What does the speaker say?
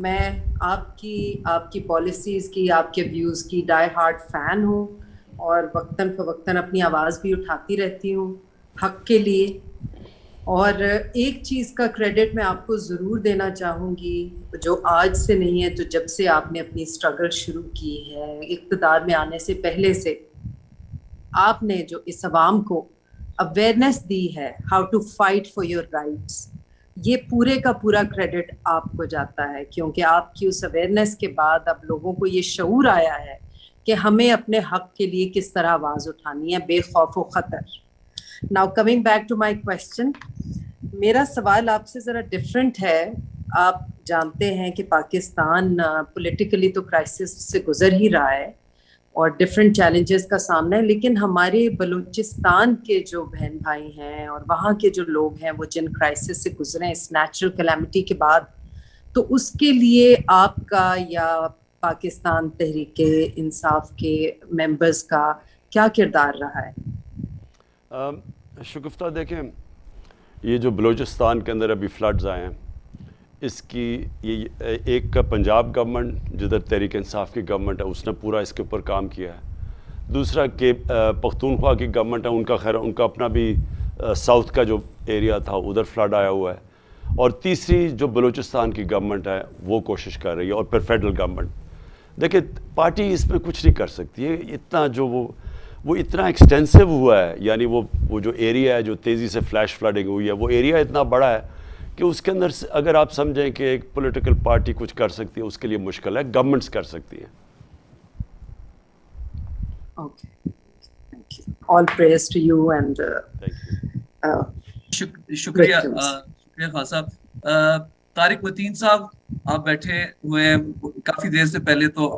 میں آپ کی پالیسیز کی، آپ کے ویوز کی ڈائی ہارڈ فین ہوں، اور وقتاً فوقتاً اپنی آواز بھی اٹھاتی رہتی ہوں حق کے لیے. اور ایک چیز کا کریڈٹ میں آپ کو ضرور دینا چاہوں گی، جو آج سے نہیں ہے، تو جب سے آپ نے اپنی اسٹرگل شروع کی ہے اقتدار میں آنے سے پہلے سے، آپ نے جو اس عوام کو اویئرنیس دی ہے how to fight for your rights, یہ پورے کا پورا کریڈٹ آپ کو جاتا ہے، کیونکہ آپ کی اس اویئرنیس کے بعد اب لوگوں کو یہ شعور آیا ہے کہ ہمیں اپنے حق کے لیے کس طرح آواز اٹھانی ہے بے خوف و خطر. Now coming back to my question, میرا سوال آپ سے ذرا ڈفرینٹ ہے. آپ جانتے ہیں کہ پاکستان پولیٹیکلی تو کرائسس سے گزر ہی رہا ہے اور ڈفرینٹ چیلنجز کا سامنا ہے، لیکن ہمارے بلوچستان کے جو بہن بھائی ہیں اور وہاں کے جو لوگ ہیں وہ جن کرائسس سے گزرے ہیں اس نیچرل کلیمٹی کے بعد، تو اس کے لیے آپ کا یا پاکستان تحریک انصاف کے ممبرز کا کیا کردار رہا ہے؟ شگفتہ دیکھیں، یہ جو بلوچستان کے اندر ابھی فلڈز آئے ہیں، اس کی یہ ایک کا پنجاب گورنمنٹ جدھر تحریک انصاف کی گورنمنٹ ہے اس نے پورا اس کے اوپر کام کیا ہے. دوسرا کہ پختونخوا کی گورنمنٹ ہے، ان کا خیر ان کا اپنا بھی ساؤتھ کا جو ایریا تھا ادھر فلڈ آیا ہوا ہے. اور تیسری جو بلوچستان کی گورنمنٹ ہے وہ کوشش کر رہی ہے، اور پھر فیڈرل گورنمنٹ. دیکھیں پارٹی اس میں کچھ نہیں کر سکتی ہے، اتنا جو وہ اتنا ایکسٹینسو ہوا ہے، یعنی وہ جو ایریا ہے جو تیزی سے فلیش فلڈنگ ہوئی ہے، وہ ایریا اتنا بڑا ہے کہ اس کے اندر اگر آپ سمجھیں کہ ایک پولیٹیکل پارٹی کچھ کر سکتی ہے اس کے لیے مشکل ہے، گورنمنٹس کر سکتی ہیں. All praise to you and شکریہ خان صاحب. طارق متین صاحب آپ بیٹھے ہوئے ہیں کافی دیر سے، پہلے تو